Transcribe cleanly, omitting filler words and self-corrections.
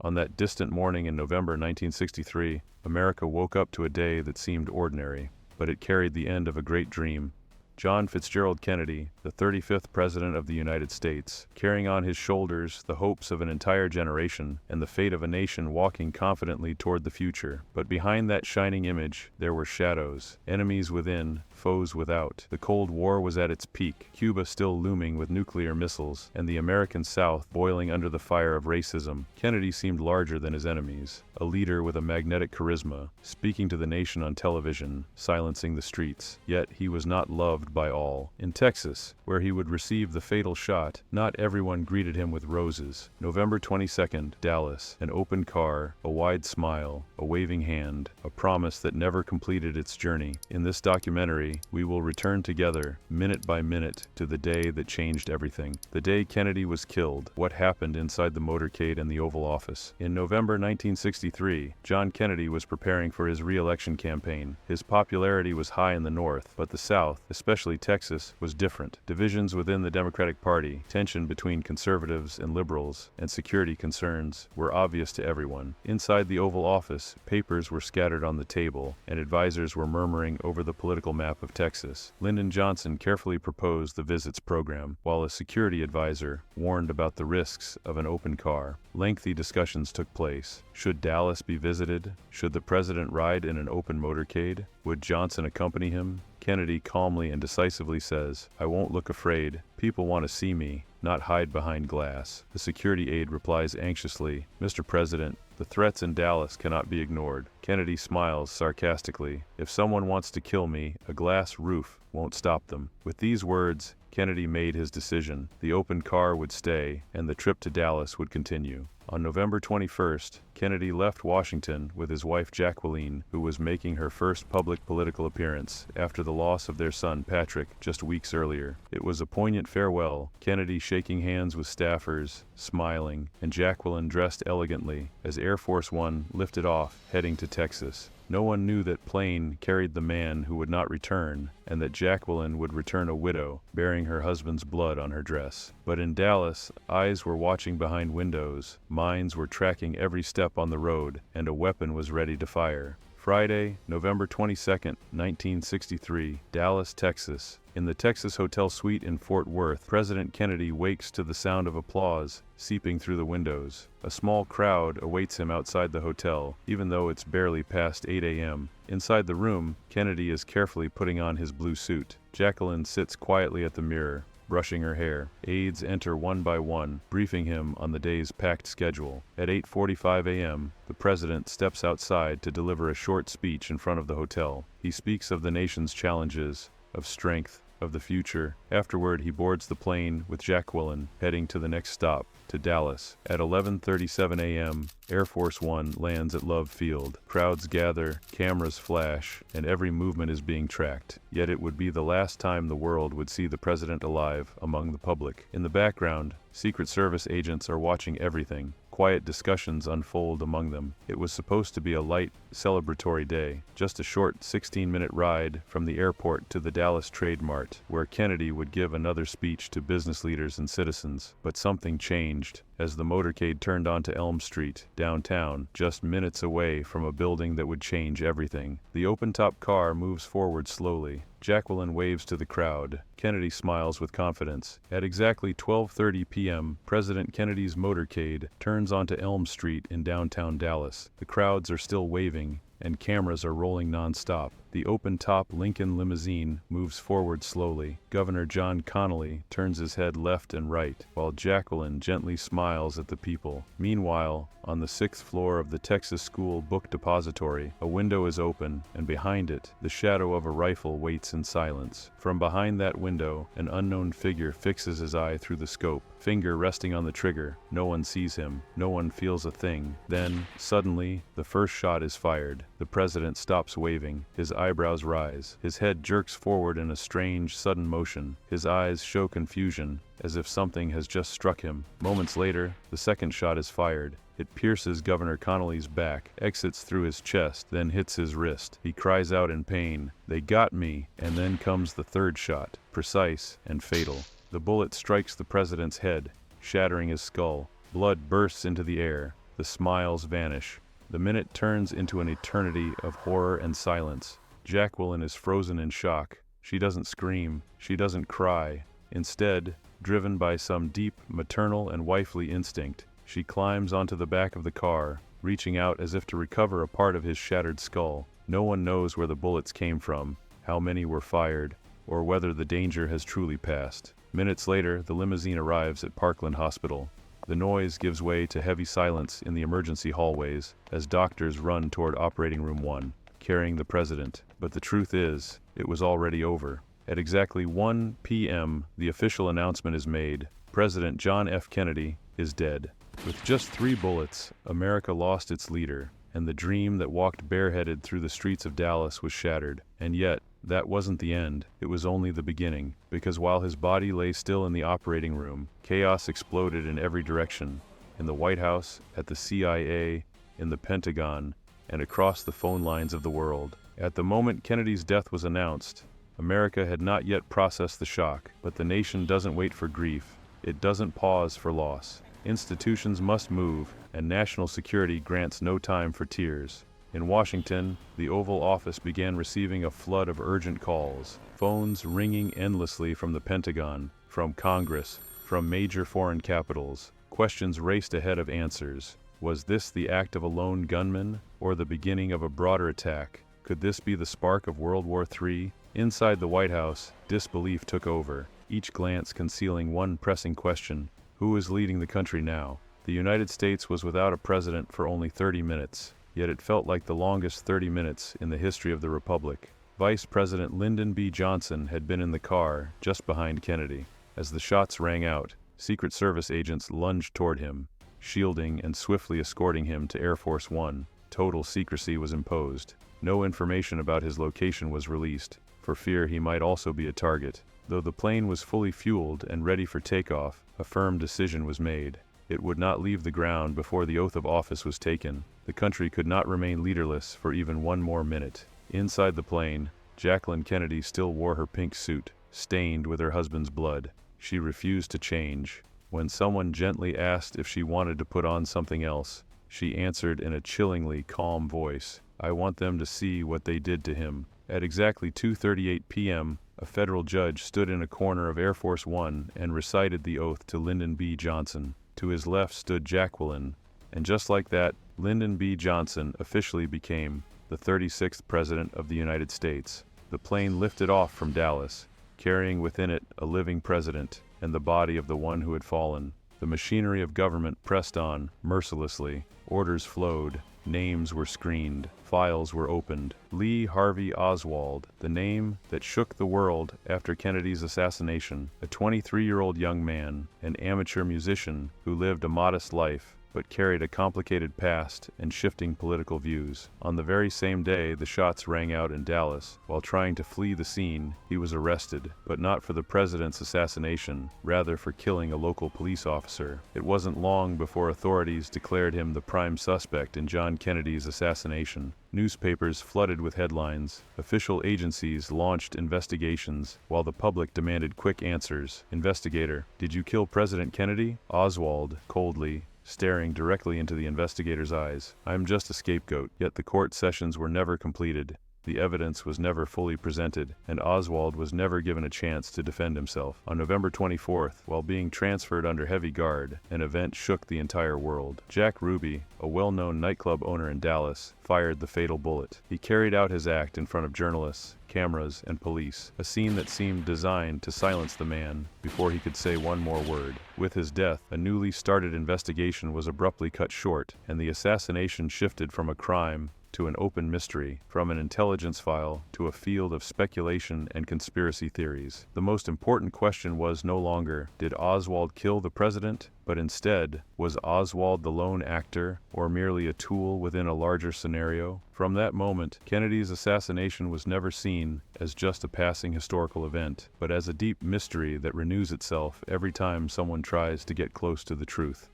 On that distant morning in November 1963, America woke up to a day that seemed ordinary, but it carried the end of a great dream. John Fitzgerald Kennedy, the 35th President of the United States, carrying on his shoulders the hopes of an entire generation and the fate of a nation walking confidently toward the future. But behind that shining image, there were shadows, enemies within, foes without. The Cold War was at its peak, Cuba still looming with nuclear missiles, and the American South boiling under the fire of racism. Kennedy seemed larger than his enemies, a leader with a magnetic charisma, speaking to the nation on television, silencing the streets. Yet he was not loved by all. In Texas, where he would receive the fatal shot, not everyone greeted him with roses. November 22nd, Dallas, an open car, a wide smile, a waving hand, a promise that never completed its journey. In this documentary, we will return together, minute by minute, to the day that changed everything. The day Kennedy was killed, what happened inside the motorcade and the Oval Office. In November 1963, John Kennedy was preparing for his re-election campaign. His popularity was high in the North, but the South, especially Texas, was different. Divisions within the Democratic Party, tension between conservatives and liberals, and security concerns were obvious to everyone. Inside the Oval Office, papers were scattered on the table, and advisors were murmuring over the political map of Texas. Lyndon Johnson carefully proposed the visits program, while a security advisor warned about the risks of an open car. Lengthy discussions took place. Should Dallas be visited? Should the president ride in an open motorcade? Would Johnson accompany him? Kennedy calmly and decisively says, "I won't look afraid. People want to see me, not hide behind glass." The security aide replies anxiously, "Mr. President, the threats in Dallas cannot be ignored." Kennedy smiles sarcastically. "If someone wants to kill me, a glass roof won't stop them." With these words, Kennedy made his decision. The open car would stay, and the trip to Dallas would continue. On November 21st, Kennedy left Washington with his wife Jacqueline, who was making her first public political appearance after the loss of their son Patrick just weeks earlier. It was a poignant farewell, Kennedy shaking hands with staffers, smiling, and Jacqueline dressed elegantly as Air Force One lifted off, heading to Texas. No one knew that plane carried the man who would not return, and that Jacqueline would return a widow, bearing her husband's blood on her dress. But in Dallas, eyes were watching behind windows, minds were tracking every step on the road, and a weapon was ready to fire. Friday, November 22nd, 1963, Dallas, Texas. In the Texas Hotel suite in Fort Worth, President Kennedy wakes to the sound of applause seeping through the windows. A small crowd awaits him outside the hotel, even though it's barely past 8 a.m. Inside the room, Kennedy is carefully putting on his blue suit. Jacqueline sits quietly at the mirror, brushing her hair. Aides enter one by one, briefing him on the day's packed schedule. At 8:45 a.m., the president steps outside to deliver a short speech in front of the hotel. He speaks of the nation's challenges, of strength, of the future. Afterward, he boards the plane with Jacqueline, heading to the next stop, to Dallas. At 11:37 a.m., Air Force One lands at Love Field. Crowds gather, cameras flash, and every movement is being tracked. Yet it would be the last time the world would see the president alive among the public. In the background, Secret Service agents are watching everything. Quiet discussions unfold among them. It was supposed to be a light, celebratory day, just a short 16-minute ride from the airport to the Dallas Trade Mart, where Kennedy would give another speech to business leaders and citizens. But something changed as the motorcade turned onto Elm Street, downtown, just minutes away from a building that would change everything. The open-top car moves forward slowly. Jacqueline waves to the crowd. Kennedy smiles with confidence. At exactly 12:30 p.m., President Kennedy's motorcade turns onto Elm Street in downtown Dallas. The crowds are still waving, and cameras are rolling non-stop. The open-top Lincoln limousine moves forward slowly. Governor John Connally turns his head left and right, while Jacqueline gently smiles at the people. Meanwhile, on the 6th floor of the Texas School Book Depository, a window is open, and behind it, the shadow of a rifle waits in silence. From behind that window, an unknown figure fixes his eye through the scope, finger resting on the trigger. No one sees him. No one feels a thing. Then, suddenly, the first shot is fired. The president stops waving. His eyebrows rise. His head jerks forward in a strange, sudden motion. His eyes show confusion, as if something has just struck him. Moments later, the second shot is fired. It pierces Governor Connally's back, exits through his chest, then hits his wrist. He cries out in pain, "They got me!" And then comes the third shot, precise and fatal. The bullet strikes the president's head, shattering his skull. Blood bursts into the air. The smiles vanish. The minute turns into an eternity of horror and silence. Jacqueline is frozen in shock. She doesn't scream. She doesn't cry. Instead, driven by some deep maternal and wifely instinct, she climbs onto the back of the car, reaching out as if to recover a part of his shattered skull. No one knows where the bullets came from, how many were fired, or whether the danger has truly passed. Minutes later, the limousine arrives at Parkland Hospital. The noise gives way to heavy silence in the emergency hallways as doctors run toward Operating Room 1, carrying the president. But the truth is, it was already over. At exactly 1 p.m., the official announcement is made. President John F. Kennedy is dead. With just 3 bullets, America lost its leader, and the dream that walked bareheaded through the streets of Dallas was shattered. And yet, that wasn't the end. It was only the beginning, because while his body lay still in the operating room, chaos exploded in every direction. In the White House, at the CIA, in the Pentagon, and across the phone lines of the world. At the moment Kennedy's death was announced, America had not yet processed the shock, but the nation doesn't wait for grief. It doesn't pause for loss. Institutions must move, and national security grants no time for tears. In Washington, the Oval Office began receiving a flood of urgent calls, phones ringing endlessly from the Pentagon, from Congress, from major foreign capitals. Questions raced ahead of answers. Was this the act of a lone gunman, or the beginning of a broader attack? Could this be the spark of World War III? Inside the White House, disbelief took over, each glance concealing one pressing question: who is leading the country now? The United States was without a president for only 30 minutes, yet it felt like the longest 30 minutes in the history of the Republic. Vice President Lyndon B. Johnson had been in the car, just behind Kennedy. As the shots rang out, Secret Service agents lunged toward him, shielding and swiftly escorting him to Air Force One. Total secrecy was imposed. No information about his location was released, for fear he might also be a target. Though the plane was fully fueled and ready for takeoff, a firm decision was made. It would not leave the ground before the oath of office was taken. The country could not remain leaderless for even one more minute. Inside the plane, Jacqueline Kennedy still wore her pink suit, stained with her husband's blood. She refused to change. When someone gently asked if she wanted to put on something else, she answered in a chillingly calm voice, "I want them to see what they did to him." At exactly 2:38 p.m., a federal judge stood in a corner of Air Force One and recited the oath to Lyndon B. Johnson. To his left stood Jacqueline, and just like that, Lyndon B. Johnson officially became the 36th President of the United States. The plane lifted off from Dallas, carrying within it a living president and the body of the one who had fallen. The machinery of government pressed on, mercilessly. Orders flowed. Names were screened. Files were opened. Lee Harvey Oswald, the name that shook the world after Kennedy's assassination, a 23-year-old young man, an amateur musician who lived a modest life, but carried a complicated past and shifting political views. On the very same day the shots rang out in Dallas, while trying to flee the scene, he was arrested, but not for the president's assassination, rather for killing a local police officer. It wasn't long before authorities declared him the prime suspect in John Kennedy's assassination. Newspapers flooded with headlines. Official agencies launched investigations, while the public demanded quick answers. Investigator: did you kill President Kennedy? Oswald, coldly, staring directly into the investigator's eyes: "I'm just a scapegoat." Yet the court sessions were never completed. The evidence was never fully presented, and Oswald was never given a chance to defend himself. On November 24th, while being transferred under heavy guard, an event shook the entire world. Jack Ruby, a well-known nightclub owner in Dallas, fired the fatal bullet. He carried out his act in front of journalists, cameras, and police, a scene that seemed designed to silence the man before he could say one more word. With his death, a newly started investigation was abruptly cut short, and the assassination shifted from a crime to an open mystery, from an intelligence file to a field of speculation and conspiracy theories. The most important question was no longer, did Oswald kill the president? But instead, was Oswald the lone actor, or merely a tool within a larger scenario? From that moment, Kennedy's assassination was never seen as just a passing historical event, but as a deep mystery that renews itself every time someone tries to get close to the truth.